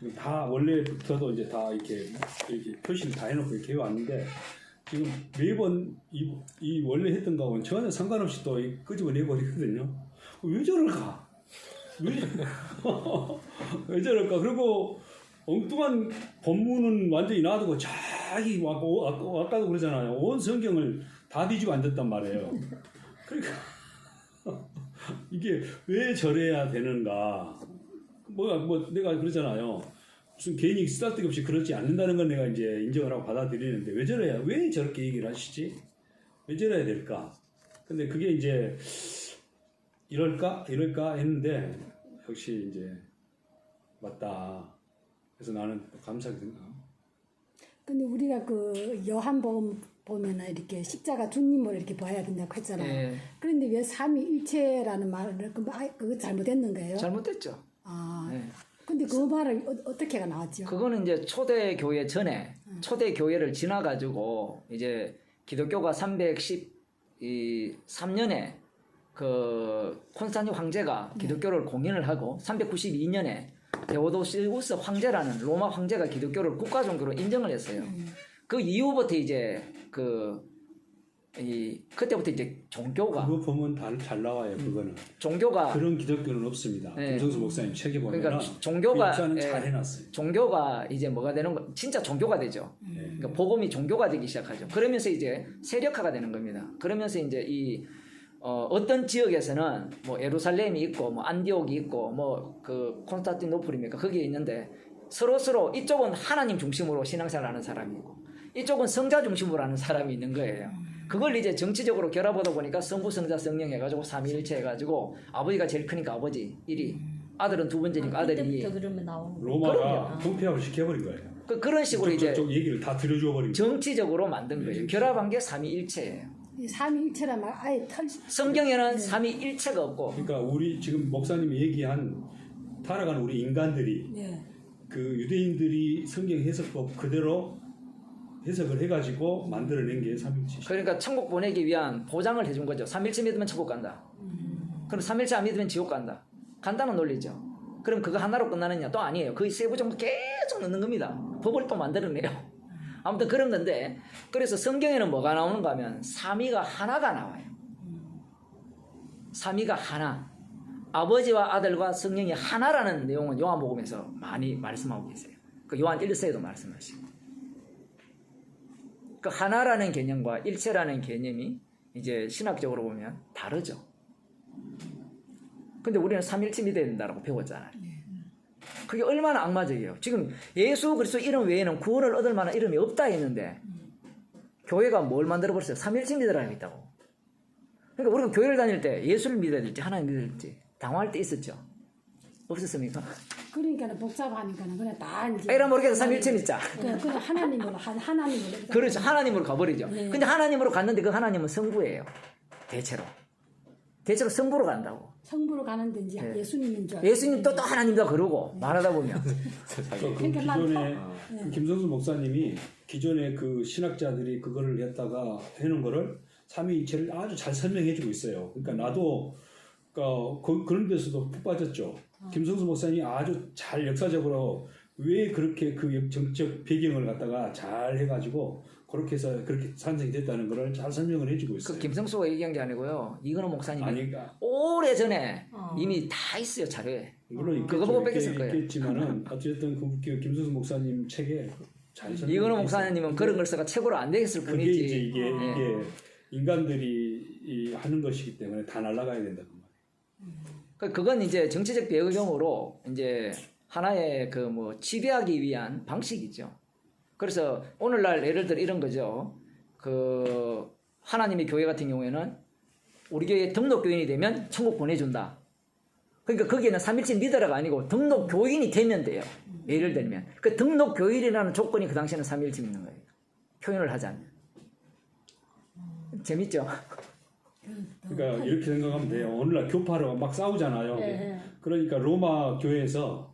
지금 다 원래부터도 이제 다 이렇게 표시를 다 해놓고 이렇게 해왔는데 지금 매번 이 원래 했던 거하고는 전혀 상관없이 또 끄집어내 버리거든요. 왜 저럴까? 왜 저럴까? 그리고 엉뚱한 본문은 완전히 놔두고 자기 아까도 그러잖아요. 온 성경을 다 뒤집어 앉았단 말이에요. 그러니까 이게 왜 저래야 되는가? 내가 그러잖아요. 무슨 괜히 쓰잘데기 없이 그러지 않는다는 건 내가 이제 인정을 하고 받아들이는데 왜 저렇게 얘기를 하시지? 왜 저래야 될까? 근데 그게 이제 이럴까 했는데 역시 이제 맞다. 그래서 나는 감사하게 생각. 근데 우리가 그 요한복음 보면은 이렇게 십자가 주님을 이렇게 봐야 된다고 했잖아요. 네. 그런데 왜 삼위일체라는 말을 그거 잘못했는 거예요? 잘못됐죠. 아, 네. 근데 그 말을 어떻게가 나왔죠? 그거는 이제 초대 교회 전에 초대 교회를 지나 가지고 이제 기독교가 313년에 그 콘스탄틴 황제가 기독교를 공인을 하고 392년에 데오도시우스 황제라는 로마 황제가 기독교를 국가 종교로 인정을 했어요. 그 이후부터 이제 그때부터 이제 종교가 그거 보면 잘 나와요. 그거는 종교가 그런 기독교는 없습니다. 네. 김성수 목사님 책에 보면 그러니까 종교가 역사는 잘 해놨어요. 종교가 이제 뭐가 되는 거 진짜 종교가 되죠. 그러니까 복음이 종교가 되기 시작하죠. 그러면서 이제 세력화가 되는 겁니다. 그러면서 이제 어떤 지역에서는 뭐 예루살렘이 있고 뭐 안디옥이 있고 뭐 그 콘스탄티노플입니까 거기에 있는데 서로 이쪽은 하나님 중심으로 신앙생활을 하는 사람이고 이쪽은 성자 중심으로 하는 사람이 있는 거예요. 그걸 이제 정치적으로 결합하다 보니까 성부 성자 성령 해가지고 삼위일체 해가지고 아버지가 제일 크니까 아버지 1위, 아들은 두 번째니까 아들이 그러면 나오는 로마가 통폐합을 시켜버린 거예요. 그런 식으로 이제 저쪽 얘기를 다 들여줘 버린 거예요. 정치적으로 만든 거예요. 결합한 게 삼위일체예요. 이 삼위일체란 말 아예 성경에는 삼위일체가 없고 그러니까 우리 지금 목사님이 얘기한 타락한 우리 인간들이 네. 그 유대인들이 성경 해석법 그대로 해석을 해가지고 만들어낸 게 삼일체. 그러니까 천국 보내기 위한 보장을 해준 거죠. 삼일체 믿으면 천국 간다. 그럼 삼일체 안 믿으면 지옥 간다. 간다는 논리죠. 그럼 그거 하나로 끝나느냐? 또 아니에요. 그 세부적으로 계속 넣는 겁니다. 법을 또 만들어내요. 아무튼 그런 건데 그래서 성경에는 뭐가 나오는가 하면 삼위가 하나가 나와요. 삼위가 하나. 아버지와 아들과 성령이 하나라는 내용은 요한복음에서 많이 말씀하고 계세요. 그 요한 1세에도 말씀하시고. 그 하나라는 개념과 일체라는 개념이 이제 신학적으로 보면 다르죠. 근데 우리는 삼일체 믿어야 된다고 배웠잖아요. 그게 얼마나 악마적이에요. 지금 예수 그리스도 이름 외에는 구원을 얻을 만한 이름이 없다 했는데 교회가 뭘 만들어버렸어요? 삼일체 믿으라고 있다고. 그러니까 우리가 교회를 다닐 때 예수를 믿어야 될지 하나님 믿어야 될지 당황할 때 있었죠. 없었습니까? 그러니까 복잡하니까는 그냥 다 이제 에라 모르겠어 삼일체 믿자. 그냥 하나님으로 그렇죠. 하나님으로 가버리죠. 네. 근데 하나님으로 갔는데 그 하나님은 성부예요. 대체로 성부로 간다고. 성부로 가는데 이제 네. 예수님인 줄 알고. 예수님 또 하나님도 그러고 말하다 보면 그러니까 난 기존에 김성수 목사님이 기존에 그 신학자들이 그거를 했다가 해놓은 거를 삼위일체를 아주 잘 설명해주고 있어요. 그러니까 나도 그런 데서도 푹 빠졌죠. 김성수 목사님이 아주 잘 역사적으로 왜 그렇게 그 정적 배경을 갖다가 잘 해가지고 그렇게 해서 그렇게 산성이 됐다는 걸 잘 설명을 해주고 있어요. 그 김성수가 얘기한 게 아니고요. 이근호 목사님이 아니까 오래 전에 이미 다 있어요 자료에. 물론 그거 보고 뺏겼을 거예요. 있겠지만은 어쨌든 그 김성수 목사님 책에 잘 설명해 이근호 목사님은 그런 걸 써가 최고로 안 되겠을 그게 뿐이지. 이제 이게 인간들이 하는 것이기 때문에 다 날아가야 된다 그 말이에요. 그건 이제 정치적 배경으로 이제 하나의 그 뭐 지배하기 위한 방식이죠. 그래서 오늘날 예를 들어 이런 거죠. 그 하나님의 교회 같은 경우에는 우리 교회 등록 교인이 되면 천국 보내준다. 그러니까 거기에는 삼일체 믿으라가 아니고 등록 교인이 되면 돼요. 예를 들면 그 등록 교인이라는 조건이 그 당시에는 삼일체 믿는 거예요. 표현을 하자면 재밌죠? 그러니까 이렇게 생각하면 돼요. 오늘날 교파로 막 싸우잖아요. 네. 그러니까 로마 교회에서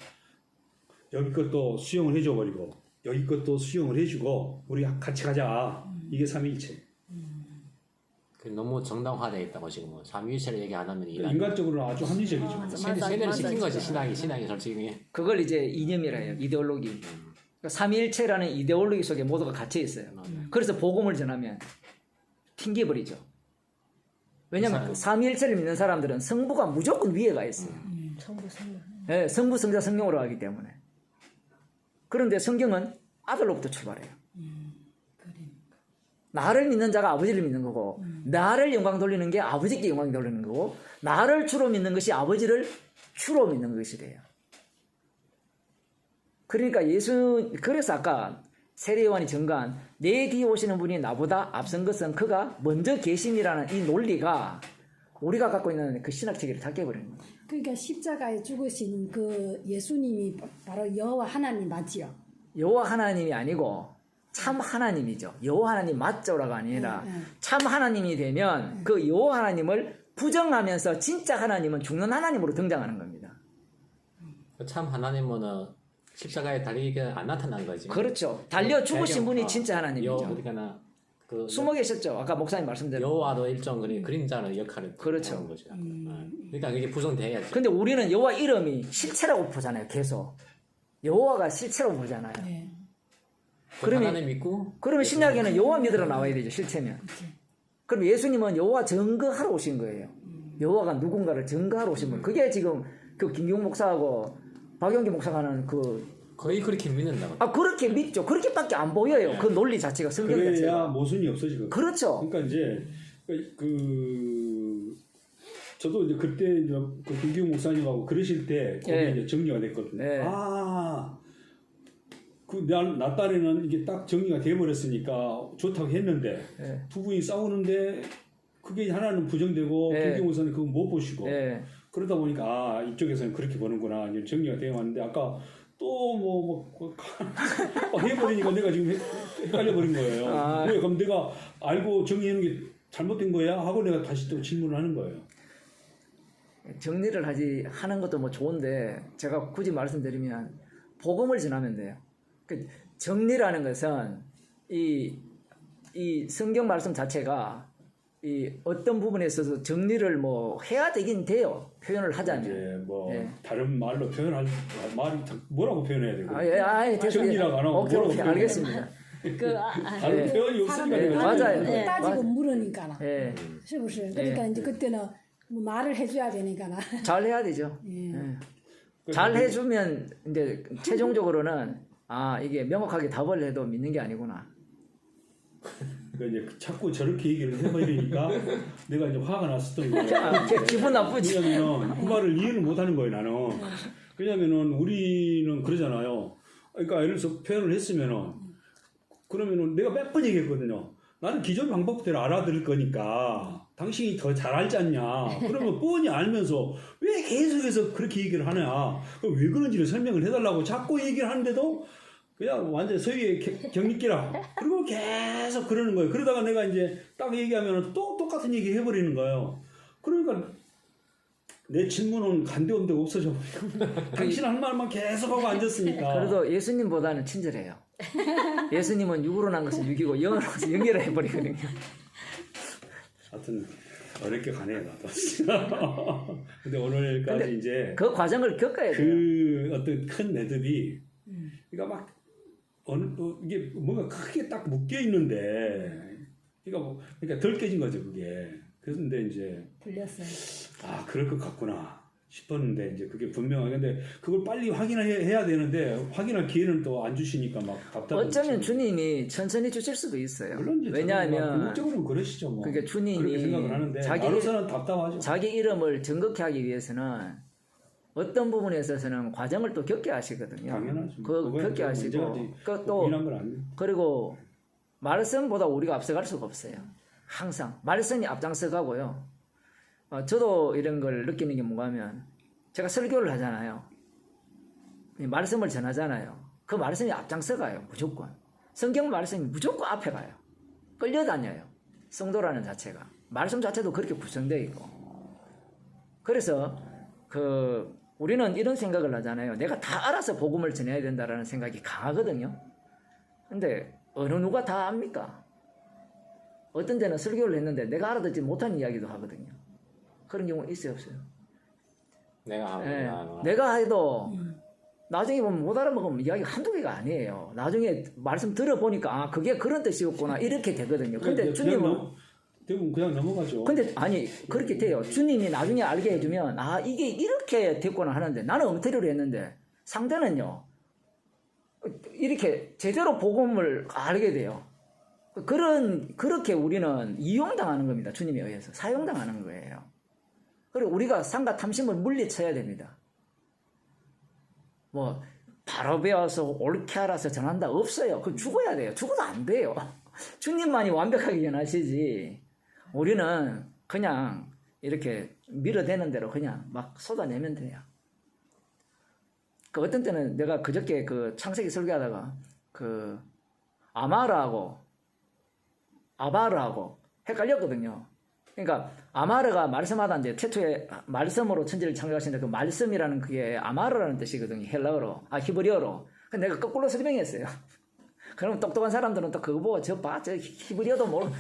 여기 것도 수용을 해줘 버리고 여기 것도 수용을 해주고 우리 같이 가자. 이게 삼위일체. 너무 정당화되어 있다고 지금 뭐 삼위일체를 얘기 안 하면 이게 인간적으로 아주 합리적이죠. 세뇌를 시킨 거지 신앙이 솔직히. 그걸 이제 이념이라 해요. 이데올로기. 그러니까 삼위일체라는 이데올로기 속에 모두가 갇혀 있어요. 그래서 복음을 전하면 튕겨버리죠. 왜냐하면 삼위일체를 믿는 사람들은 성부가 무조건 위에 가 있어요. 성부. 네, 성부, 성자, 성령으로 하기 때문에. 그런데 성경은 아들로부터 출발해요. 나를 믿는 자가 아버지를 믿는 거고, 나를 영광 돌리는 게 아버지께 영광 돌리는 거고, 나를 주로 믿는 것이 아버지를 주로 믿는 것이 돼요. 그러니까 그래서 아까 세례요한이 증거한 내 뒤에 오시는 분이 나보다 앞선 것은 그가 먼저 계심이라는 이 논리가 우리가 갖고 있는 그 신학 체계를 다 깨버리는 거예요. 그러니까 십자가에 죽으신 그 예수님이 바로 여호와 하나님 맞지요? 여호와 하나님이 아니고 참 하나님이죠. 여호와 하나님 맞죠라가 아니라 참 하나님이 되면 그 여호와 하나님을 부정하면서 진짜 하나님은 죽는 하나님으로 등장하는 겁니다. 참 하나님은 십자가에 달리기가 안 나타난 거지. 그렇죠. 달려 죽으신 분이 진짜 하나님이죠. 그러니까 숨어 계셨죠. 아까 목사님 말씀대로. 여호와도 일종 그림자는 역할을 그렇죠. 하는 거죠. 그러니까 그게 부정돼야지. 근데 우리는 여호와 이름이 실체라고 보잖아요. 계속. 여호와가 실체라고 보잖아요. 네. 그러면- 하나님 믿고 그러면 신약에는 여호와 믿으러 나와야 되죠. 실체면. 그럼 예수님은 여호와 증거하러 오신 거예요. 여호와가 누군가를 증거하러 오신 분. 그게 지금 그 김용 목사하고 박영기 목사가 하는 거의 그렇게 믿는다고. 그렇게 믿죠. 그렇게밖에 안 보여요. 그 논리 자체가 성경 그래야 자체가. 모순이 없어지거든요. 그렇죠. 그러니까 이제 저도 이제 그때 이제 그 김기웅 목사님하고 그러실 때 거기 예. 이제 정리가 됐거든요. 예. 나 딸에는 이게 딱 정리가 돼버렸으니까 좋다고 했는데 예. 두 분이 싸우는데 그게 하나는 부정되고 예. 김기웅 목사님 그거 못 보시고 예. 그러다 보니까 이쪽에서는 그렇게 보는구나 이제 정리가 되어 왔는데 아까 또 해버리니까 내가 지금 헷갈려 버린 거예요. 왜 그럼 내가 알고 정리하는 게 잘못된 거야 하고 내가 다시 또 질문을 하는 거예요. 정리를 하는 것도 뭐 좋은데 제가 굳이 말씀드리면 복음을 전하면 돼요. 그 정리라는 것은 이 성경 말씀 자체가 이 어떤 부분에 있어서 정리를 뭐 해야 되긴 돼요. 표현을 하자면. 이제 뭐 예. 다른 말로 표현할 말이 뭐라고 표현해야 되고 됐어요. 정리라고 안 하고 오케이, 뭐라고 표현해야 알겠습니다. 다른 예. 표현이 없으니까 내가 맞아요. 네. 따지고 맞- 물으니까. 예. 是不是? 그러니까 이제 그때는 뭐 말을 해줘야 되니까. 잘 해야 되죠. 예. 예. 잘 해주면 이제 최종적으로는 이게 명확하게 답을 해도 믿는 게 아니구나. 그러니까 이제 자꾸 저렇게 얘기를 해버리니까 내가 이제 화가 났었던 거예요. 기분 나쁘지. 왜냐면 그 말을 이해를 못하는 거예요 나는. 왜냐면은 우리는 그러잖아요. 그러니까 예를 들어서 표현을 했으면은 그러면은 내가 몇 번 얘기했거든요. 나는 기존 방법대로 알아들을 거니까 당신이 더 잘 알지 않냐. 그러면 뻔히 알면서 왜 계속해서 그렇게 얘기를 하냐. 왜 그런지를 설명을 해달라고 자꾸 얘기를 하는데도 그냥 완전 서희의 경리기라. 그리고 계속 그러는 거예요. 그러다가 내가 이제 딱 얘기하면 또 똑같은 얘기 해버리는 거예요. 그러니까 내 질문은 간데없는데 없어져 버리고 당신 한 말만 계속하고 앉았으니까. 그래도 예수님보다는 친절해요. 예수님은 육으로 난 것을 육이고 영으로 난 것을 영이라 해버리거든요. 하여튼 어렵게 가네요 나도. 근데 오늘까지 근데 이제 그 과정을 겪어야 돼요. 그 어떤 큰 매듭이 그러니까 막 어느 또 이게 뭔가 크게 딱 묶여 있는데 그러니까 덜 깨진 거죠 그게. 그런데 이제 불렸어요. 그럴 것 같구나 싶었는데 이제 그게 분명하게 근데 그걸 빨리 확인해야 되는데 확인할 기회는 또 안 주시니까 막 답답하죠. 어쩌면 주님이 천천히 주실 수도 있어요. 물론 이제 왜냐하면 궁극적으로는 그러시죠 뭐. 그게 주님이 그렇게 생각을 하는데 나로서는 답답하죠. 자기 이름을 증거케 하기 위해서는 어떤 부분에 있어서는 과정을 또 겪게 하시거든요. 당연하죠. 겪게 하시고 또 그리고 말씀보다 우리가 앞서갈 수가 없어요. 항상 말씀이 앞장서 가고요. 저도 이런 걸 느끼는 게 뭔가 하면 제가 설교를 하잖아요. 말씀을 전하잖아요. 그 말씀이 앞장서 가요. 무조건. 성경 말씀이 무조건 앞에 가요. 끌려다녀요. 성도라는 자체가. 말씀 자체도 그렇게 구성되어 있고. 그래서 우리는 이런 생각을 하잖아요. 내가 다 알아서 복음을 전해야 된다라는 생각이 강하거든요. 근데 어느 누가 다 압니까? 어떤 데는 설교를 했는데 내가 알아듣지 못한 이야기도 하거든요. 그런 경우는 있어요, 없어요? 내가 예, 하면 내가 해도 나중에 보면 못 알아먹으면 이야기가 한두 개가 아니에요. 나중에 말씀 들어보니까 아 그게 그런 뜻이었구나 이렇게 되거든요. 근데 그냥 주님은 대부분 그냥 넘어가죠. 근데 아니 그렇게 돼요. 주님이 나중에 알게 해주면 아 이게 이렇게 됐구나 하는데 나는 엉터리로 했는데 상대는요 이렇게 제대로 복음을 알게 돼요. 그렇게 우리는 이용당하는 겁니다. 주님에 의해서 사용당하는 거예요. 그리고 우리가 상과 탐심을 물리쳐야 됩니다. 뭐 바로 배워서 옳게 알아서 전한다 없어요. 그 죽어야 돼요. 죽어도 안 돼요. 주님만이 완벽하게 전하시지. 우리는 그냥 이렇게 밀어대는 대로 그냥 막 쏟아내면 돼요. 그 어떤 때는 내가 그저께 그 창세기 설교하다가 그 아마르하고 아바르하고 헷갈렸거든요. 그러니까 아마르가 말씀하다 이제 최초에 말씀으로 천지를 창조하시는데 그 말씀이라는 그게 아마르라는 뜻이거든요. 헬라어로, 히브리어로. 근데 내가 거꾸로 설명했어요. 그럼 똑똑한 사람들은 또 그거 보고 저 히브리어도 모르고.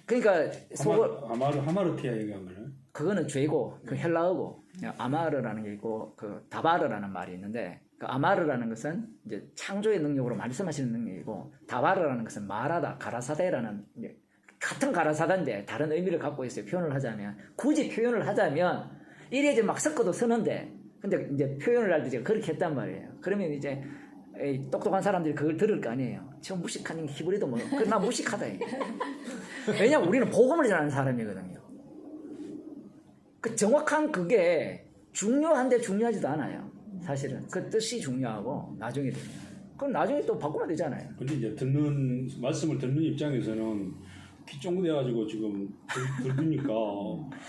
그러니까 하마르티아 얘기한 거는 그거는 죄고 그 헬라어고 아마르라는 게 있고 그 다바르라는 말이 있는데 그 아마르라는 것은 이제 창조의 능력으로 말씀하시는 능력이고 다바르라는 것은 말하다 가라사대라는 같은 가라사대인데 다른 의미를 갖고 있어요. 표현을 하자면 굳이 표현을 하자면 이래 이제 막 섞어도 쓰는데 근데 이제 표현을 할 때 제가 그렇게 했단 말이에요. 그러면 이제 똑똑한 사람들이 그걸 들을 거 아니에요. 저 무식한 히브리도 뭐 나 무식하다. 왜냐면 우리는 복음을 전하는 사람이거든요. 그 정확한 그게 중요한데 중요하지도 않아요. 사실은 그 뜻이 중요하고 나중에 되면 그럼 나중에 또 바꾸면 되잖아요. 근데 이제 말씀을 듣는 입장에서는 귀 쫑긋해가지고 지금 들으니까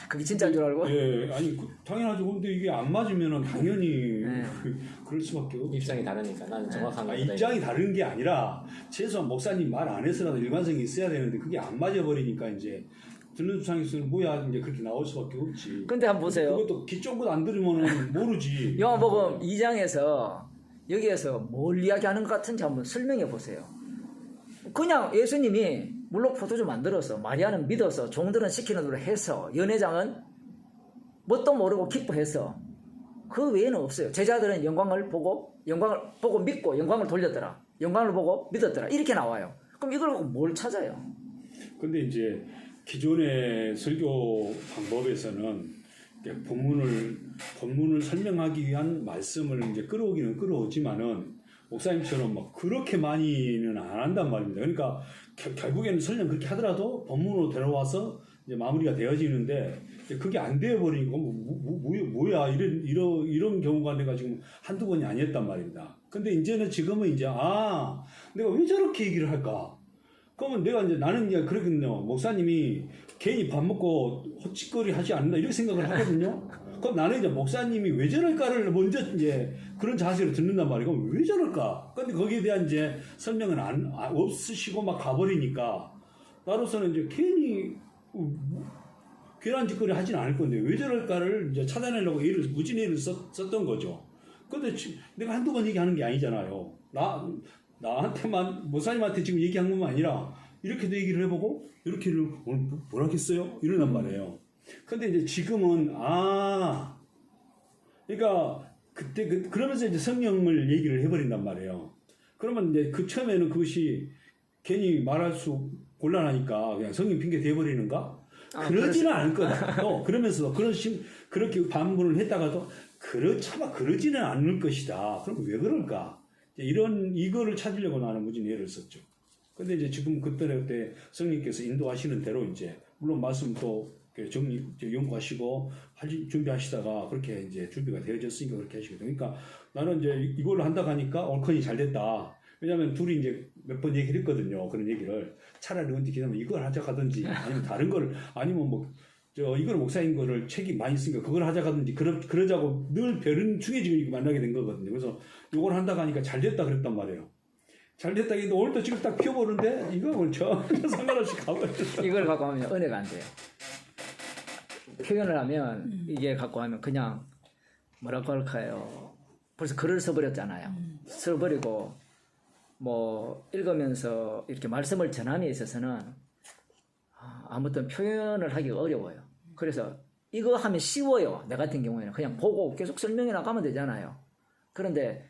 그게 진짜인 줄 알고? 예, 아니 당연하죠. 근데 이게 안 맞으면은 당연히 네. 그럴 수밖에 없죠. 입장이 다르니까 나는 정확한 거 입장이 다른 게 아니라 최소한 목사님 말 안 해서라도 일관성이 있어야 되는데 그게 안 맞아버리니까 이제 듣는 입장에서는 뭐야 이제 그렇게 나올 수밖에 없지. 근데 한번 보세요. 그것도 귀 쫑긋 안 들으면은 모르지. 요한복음 2장에서 여기에서 뭘 이야기하는 것 같은지 한번 설명해 보세요. 그냥 예수님이 물론 포도주 만들어서 마리아는 믿어서 종들은 시키는 대로 해서 연회장은 뭣도 모르고 기뻐해서 그 외에는 없어요. 제자들은 영광을 보고 믿고 영광을 돌렸더라. 영광을 보고 믿었더라. 이렇게 나와요. 그럼 이걸 갖고 뭘 찾아요? 근데 이제 기존의 설교 방법에서는 본문을 설명하기 위한 말씀을 이제 끌어오기는 끌어오지만은 목사님처럼 막 그렇게 많이는 안 한단 말입니다. 그러니까 결국에는 설령 그렇게 하더라도 본문으로 데려와서 이제 마무리가 되어지는데 그게 안 되어버리니까 뭐야 이런 경우가 내가 지금 한두 번이 아니었단 말입니다. 근데 이제는 지금은 이제 내가 왜 저렇게 얘기를 할까? 그러면 내가 이제 나는 이제 그러거든요. 목사님이 괜히 밥 먹고 헛짓거리 하지 않는다 이렇게 생각을 하거든요. 그럼 나는 이제 목사님이 왜 저럴까를 먼저 이제 그런 자세로 듣는단 말이에요. 그럼 왜 저럴까? 근데 거기에 대한 이제 설명은 없으시고 막 가버리니까 나로서는 이제 괜히 괜한 짓거리 하진 않을 건데 왜 저럴까를 이제 찾아내려고 무진 애를 썼던 거죠. 근데 내가 한두 번 얘기하는 게 아니잖아요. 나한테만 목사님한테 지금 얘기한 것만 아니라 이렇게도 얘기를 해보고 이렇게를 오늘 뭐라 했어요? 이러단 말이에요. 근데 이제 지금은 그러니까 그때 그러면서 이제 성령을 얘기를 해버린단 말이에요. 그러면 이제 그 처음에는 그것이 괜히 말할 수 곤란하니까 그냥 성령 핑계 대버리는가? 그러지는 않을 거다. 그러면서도 그렇게 반문을 했다가도 그러지는 않을 것이다. 그럼 왜 그럴까? 이거를 찾으려고 나는 무진 애를 썼죠. 근데 이제 지금 그때 성령께서 인도하시는 대로 이제 물론 말씀도 연구하시고 준비하시다가 그렇게 이제 준비가 되어졌으니까 그렇게 하시거든요. 그러니까 나는 이제 이걸로 한다고 하니까 옳거니 잘 됐다. 왜냐면 둘이 이제 몇 번 얘기를 했거든요. 그런 얘기를. 차라리 언제 기다면 이걸 하자 하든지 아니면 다른 걸 아니면 이걸 목사님 거를 책이 많이 있으니까 그걸 하자 하든지 그러자고 늘 별은 중에 지금 만나게 된 거거든요. 그래서 이걸 한다고 하니까 잘 됐다 그랬단 말이에요. 잘 됐다 했는데 오늘도 지금 딱 피워보는데 이거 전혀 상관없이 가버렸어. 이걸 갖고 하면 은혜가 안 돼요. 표현을 하면 이게 갖고 하면 그냥 뭐라고 할까요? 벌써 글을 써버렸잖아요. 써버리고 뭐 읽으면서 이렇게 말씀을 전함에 있어서는 아무튼 표현을 하기가 어려워요. 그래서 이거 하면 쉬워요. 내 같은 경우에는 그냥 보고 계속 설명해 나가면 되잖아요. 그런데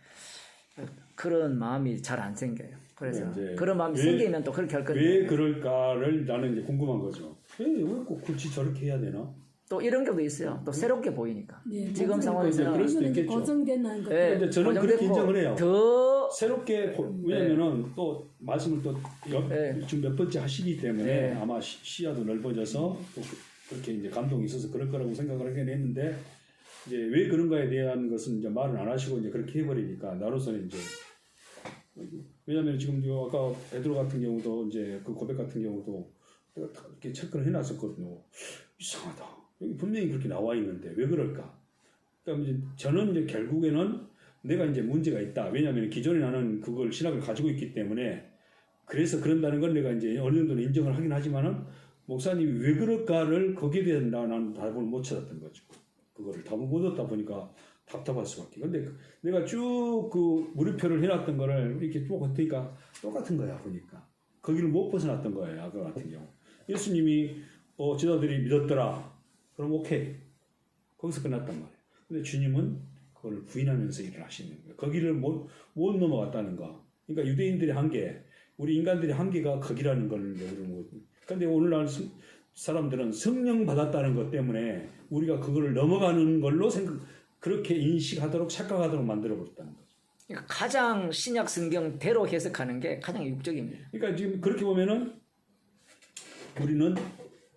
그런 마음이 잘 안 생겨요. 그래서 이제 그런 마음이 생기면 또 그렇게 할 건데 왜 그럴까를 나는 이제 궁금한 거죠. 왜 꼭 굳이 저렇게 해야 되나? 또 이런 경우도 있어요. 또 새롭게 보이니까. 네, 지금 맞아요. 상황에서는 그럴 수도 이거는 이제 있겠죠. 고정된 거. 예, 근데 저는 그렇게 고정됐고 인정을 해요. 더 새롭게 왜냐면은 또 말씀을 또 네. 지금 몇 번째 하시기 때문에 네. 아마 시야도 넓어져서 또 그렇게 이제 감동이 있어서 그럴 거라고 생각을 하긴 했는데 이제 왜 그런가에 대한 것은 이제 말을 안 하시고 이제 그렇게 해버리니까 나로서는 이제 왜냐면 지금 아까 베드로 같은 경우도 이제 그 고백 같은 경우도 내가 다 이렇게 체크를 해놨었거든요. 이상하다. 여기 분명히 그렇게 나와 있는데 왜 그럴까? 그러니까 이제 저는 이제 결국에는 내가 이제 문제가 있다. 왜냐하면 기존에 나는 그걸 신학을 가지고 있기 때문에 그래서 그런다는 건 내가 이제 어느 정도는 인정을 하긴 하지만은 목사님이 왜 그럴까를 거기에 대한 나는 답을 못 찾았던 거죠. 그거를 답을 못 얻다 보니까 답답할 수밖에. 근데 내가 쭉 그 물음표를 해놨던 거를 이렇게 쭉 봤으니까 똑같은 거야 보니까 거기를 못 벗어났던 거예요. 아까 같은 경우 예수님이 제자들이 믿었더라. 그럼 오케이 거기서 끝났단 말이에요. 근데 주님은 그걸 부인하면서 일을 하시는 거예요. 거기를 못 넘어갔다는 거. 그러니까 유대인들의 한계, 우리 인간들의 한계가 거기라는 걸 모르는 거거든요. 근데 오늘날 사람들은 성령 받았다는 것 때문에 우리가 그거를 넘어가는 걸로 그렇게 인식하도록 착각하도록 만들어 버렸다는 거죠. 그러니까 가장 신약 성경대로 해석하는 게 가장 이국적입니다. 그러니까 지금 그렇게 보면은 우리는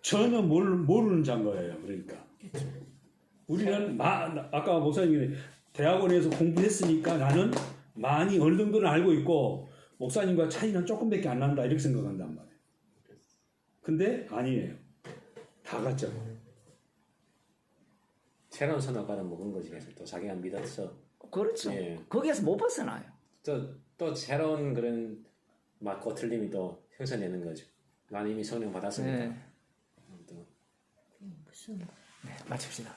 전혀 모르는 자인 거예요. 그러니까 우리는 아까 목사님이 대학원에서 공부했으니까 나는 많이 어느 정도는 알고 있고 목사님과 차이는 조금밖에 안 난다 이렇게 생각한단 말이에요. 근데 아니에요. 다 같죠. 새로운 선악과를 먹은 거지. 그래서 또 자기가 믿어서 그렇죠. 예. 거기에서 못 벗어나요. 또 새로운 그런 맞고 틀림이 또 형성되는 거죠. 난 이미 성령 받았으니까. 네. 아무튼 무슨 네, 마칩시다.